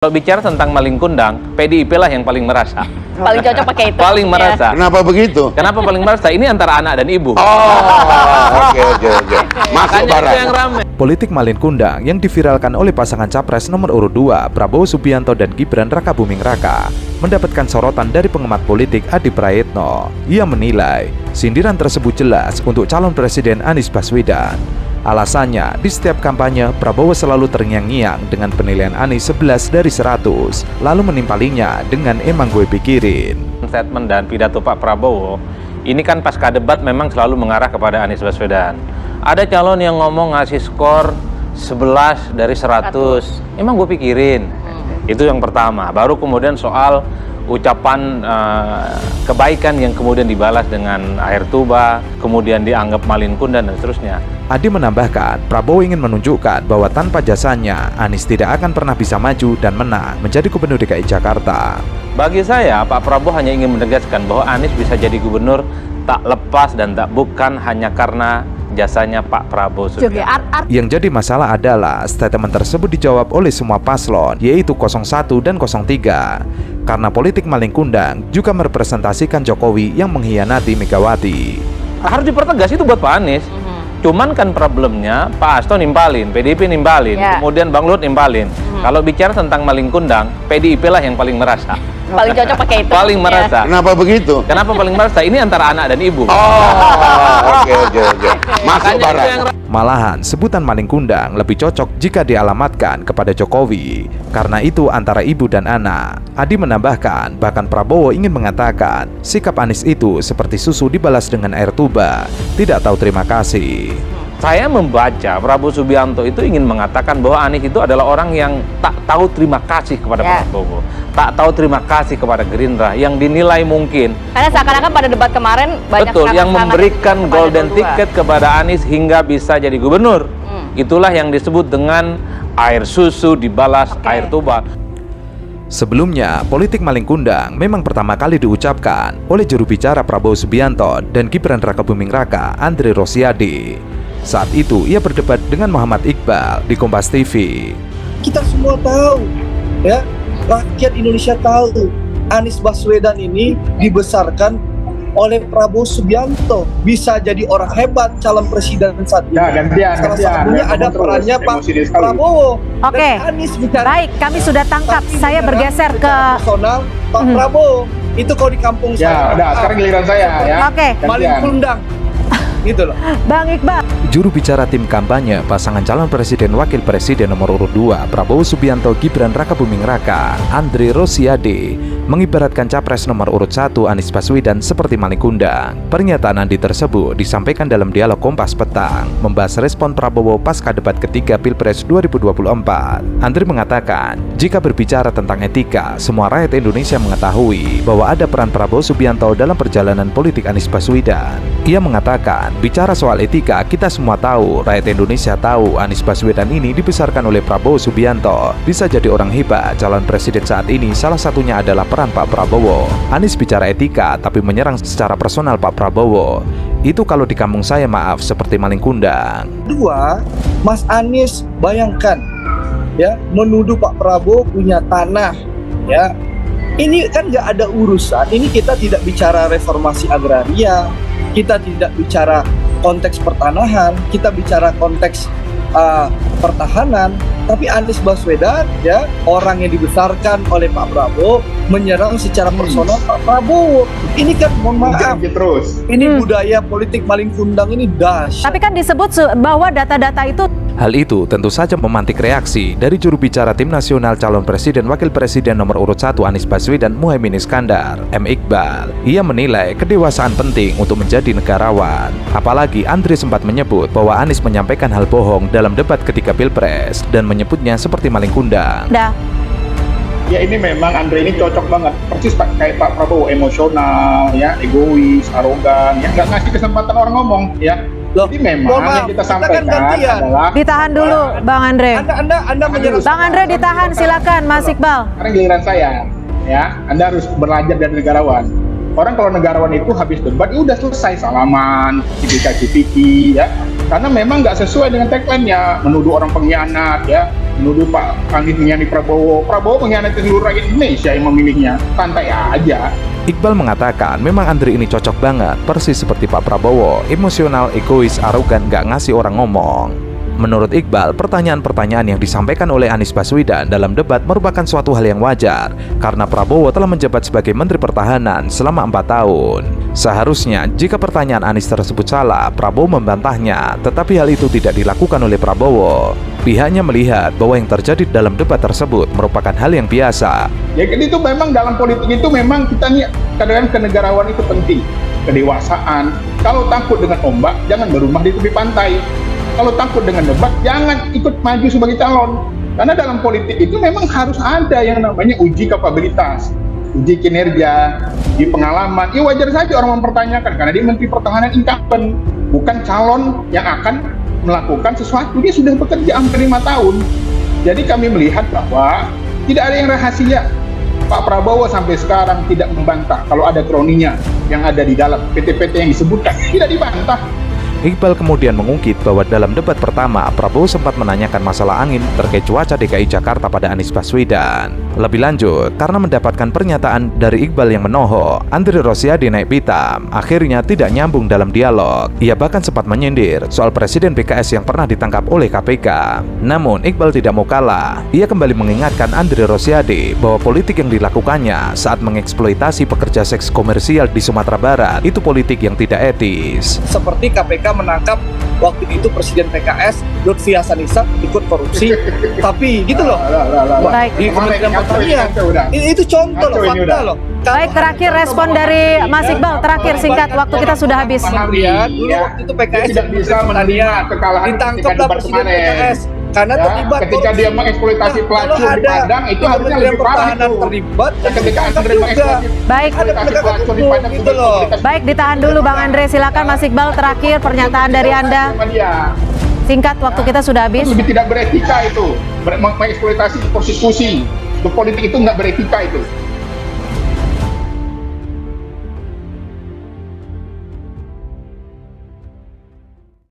Kalau bicara tentang maling kundang, PDIP lah yang paling merasa. Paling cocok pakai itu. Paling merasa. Kenapa begitu? Kenapa paling merasa? Ini antara anak dan ibu. Oke. Masuk Makanya itu barang. yang ramai. Politik malin kundang yang diviralkan oleh pasangan capres nomor urut 2 Prabowo Subianto dan Gibran Rakabuming Raka mendapatkan sorotan dari pengamat politik Adi Praetno. Ia menilai sindiran tersebut jelas untuk calon presiden Anies Baswedan. Alasannya, di setiap kampanye Prabowo selalu terngiang-ngiang dengan penilaian Anies 11 dari 100, lalu menimpalinya dengan emang gue pikirin. Statement dan pidato Pak Prabowo, ini kan pasca debat memang selalu mengarah kepada Anies Baswedan. Ada calon yang ngomong ngasih skor 11 dari 100, emang gue pikirin. Itu yang pertama. Baru kemudian soal ucapan kebaikan yang kemudian dibalas dengan air tuba, kemudian dianggap malin kundang dan seterusnya. Adi menambahkan, Prabowo ingin menunjukkan bahwa tanpa jasanya, Anies tidak akan pernah bisa maju dan menang menjadi gubernur DKI Jakarta. Bagi saya, Pak Prabowo hanya ingin menegaskan bahwa Anies bisa jadi gubernur tak lepas dan tak bukan hanya karena jasanya Pak Prabowo Subianto. Yang jadi masalah adalah statement tersebut dijawab oleh semua paslon, yaitu 01 dan 03. Karena politik maling kundang juga merepresentasikan Jokowi yang mengkhianati Megawati. Harus dipertegas itu buat Pak Anies. Cuman kan problemnya Pak Hasto nimpalin, PDIP nimpalin, kemudian Bang Luhut nimpalin. Kalau bicara tentang maling kundang, PDIP lah yang paling merasa. Paling cocok pakai itu. Paling merasa. Kenapa begitu? Kenapa paling merasa? Ini antara anak dan ibu. Oke. Masuk Makanya itu barang. yang Malahan, sebutan maling kundang lebih cocok jika dialamatkan kepada Jokowi. Karena itu antara ibu dan anak. Adi menambahkan, bahkan Prabowo ingin mengatakan, sikap Anies itu seperti susu dibalas dengan air tuba. Tidak tahu terima kasih. Saya membaca Prabowo Subianto itu ingin mengatakan bahwa Anies itu adalah orang yang tak tahu terima kasih kepada Prabowo, tak tahu terima kasih kepada Gerindra, yang dinilai mungkin Karena seakan-akan pada debat kemarin banyak betul yang serangan-serangan memberikan kepada golden kedua. ticket kepada Anies hingga bisa jadi gubernur. Itulah yang disebut dengan air susu dibalas air tuba. Sebelumnya, politik maling kundang memang pertama kali diucapkan oleh juru bicara Prabowo Subianto dan Gibran Rakabuming Raka, Andre Rosiade. Saat itu, ia berdebat dengan Muhammad Iqbal di Kompas TV. Kita semua tahu, ya, rakyat Indonesia tahu Anies Baswedan ini dibesarkan oleh Prabowo Subianto, bisa jadi orang hebat calon presiden saat ini. Salah satunya ada perannya Pak Prabowo. Oke. Dan Anies bicara. Baik, kami sudah tangkap. Tapi Saya bicara bergeser ke secara personal Pak Prabowo. Itu kalau di kampung saya. Udah, sekarang giliran saya ya. Oke. Maling kundang. Gitu loh. Bang Iqbal. Juru bicara tim kampanye pasangan calon presiden wakil presiden nomor urut 2 Prabowo Subianto Gibran Rakabuming Raka, Andre Rosiade, mengibaratkan capres nomor urut 1 Anies Baswedan seperti maling kundang. Pernyataan Andi tersebut disampaikan dalam dialog Kompas petang membahas respon Prabowo pasca debat ketiga Pilpres 2024. Andre mengatakan, jika berbicara tentang etika, semua rakyat Indonesia mengetahui bahwa ada peran Prabowo Subianto dalam perjalanan politik Anies Baswedan. Ia mengatakan, bicara soal etika, kita semua tahu, rakyat Indonesia tahu Anies Baswedan ini dibesarkan oleh Prabowo Subianto. Bisa jadi orang hebat, calon presiden saat ini salah satunya adalah peran Pak Prabowo. Anies bicara etika tapi menyerang secara personal Pak Prabowo. Itu kalau di kampung saya maaf seperti maling kundang. Kedua, Mas Anies bayangkan, ya, menuduh Pak Prabowo punya tanah, ya. Ini kan nggak ada urusan. Ini kita tidak bicara reformasi agraria, kita tidak bicara konteks pertanahan, kita bicara konteks pertahanan. Tapi Anies Baswedan, ya, orang yang dibesarkan oleh Pak Prabowo, menyerang secara personal Pak Prabowo. Ini kan, mohon maaf, Terus. ini budaya politik maling kundang ini dahsyat. Tapi kan disebut bahwa data-data itu Hal itu tentu saja memantik reaksi dari juru bicara tim nasional calon presiden wakil presiden nomor urut 1 Anies Baswedan Muhaimin Iskandar, M. Iqbal. Ia menilai kedewasaan penting untuk menjadi negarawan. Apalagi Andre sempat menyebut bahwa Anies menyampaikan hal bohong dalam debat ketika Pilpres dan menyebutnya seperti maling kundang. Ya ini memang Andre ini cocok banget, persis kayak Pak Prabowo, emosional, ya, egois, arogan, ya, nggak ngasih kesempatan orang ngomong, ya. Loh, Jadi memang yang kita sampaikan gantian. adalah ditahan dulu, Bang Andre. Anda menyerang. Bang Andre ditahan, silakan Mas Iqbal. sekarang giliran saya, ya. Anda harus belajar dari negarawan. Orang kalau negarawan itu habis debat, ya udah selesai, salaman, cipika-cipiki, ya. Karena memang nggak sesuai dengan tagline-nya, menuduh orang pengkhianat, ya, menuduh Pak Anies mengkhianati Prabowo. Prabowo mengkhianati seluruh rakyat Indonesia yang memilihnya. Santai aja. Iqbal mengatakan memang Andre ini cocok banget, persis seperti Pak Prabowo, emosional, egois, arogan, gak ngasih orang ngomong. Menurut Iqbal, pertanyaan-pertanyaan yang disampaikan oleh Anies Baswedan dalam debat merupakan suatu hal yang wajar, karena Prabowo telah menjabat sebagai Menteri Pertahanan selama 4 tahun. Seharusnya, jika pertanyaan Anies tersebut salah, Prabowo membantahnya, tetapi hal itu tidak dilakukan oleh Prabowo. Pihaknya melihat bahwa yang terjadi dalam debat tersebut merupakan hal yang biasa. Ya itu memang dalam politik itu memang kita nih kadang-kadang kenegarawan itu penting, kedewasaan. Kalau takut dengan ombak, jangan berumah di tepi pantai. Kalau takut dengan debat, jangan ikut maju sebagai calon. Karena dalam politik itu memang harus ada yang namanya uji kapabilitas, uji kinerja, uji pengalaman. Ya wajar saja orang mempertanyakan, karena dia Menteri Pertahanan incumbent, bukan calon yang akan melakukan sesuatu. Dia sudah bekerja hampir 5 tahun. Jadi kami melihat bahwa tidak ada yang rahasia. Pak Prabowo sampai sekarang tidak membantah kalau ada kroninya yang ada di dalam PT-PT yang disebutkan, tidak dibantah. Iqbal kemudian mengungkit bahwa dalam debat pertama, Prabowo sempat menanyakan masalah angin terkait cuaca DKI Jakarta pada Anies Baswedan. Lebih lanjut, karena mendapatkan pernyataan dari Iqbal yang menohok, Andre Rosiade naik pitam, akhirnya tidak nyambung dalam dialog. Ia bahkan sempat menyindir soal Presiden PKS yang pernah ditangkap oleh KPK. Namun, Iqbal tidak mau kalah. Ia kembali mengingatkan Andre Rosiade bahwa politik yang dilakukannya saat mengeksploitasi pekerja seks komersial di Sumatera Barat itu politik yang tidak etis. Seperti KPK menangkap waktu itu Presiden PKS Lutfi Hasanisa ikut korupsi, tapi gitu loh, Baik. di Kementerian Pertanian. Itu contoh loh, fakta loh. Baik, terakhir respon dari Mas Iqbal, terakhir singkat, waktu kita sudah habis. Kemudian dulu waktu itu PKS tidak bisa menerima kekalahan ditangkap ketika lah debat Presiden kemarin. PKS karena Ya, terlibat ketika korupsi. dia mengeksploitasi Nah, pelacur kalau di Padang, itu harusnya Kementerian lebih parah Pertahanan itu. terlibat, Dan ketika ditangkap Andre juga. mengeksploitasi Baik. Ada pelacur di hukum Padang gitu loh. Baik, ditahan dulu Bang Andre, silakan Mas Iqbal, terakhir pernyataan dari Anda. Singkat, waktu kita sudah habis. Lebih tidak beretika itu, mengeksploitasi prostitusi. Politik itu nggak beretika itu.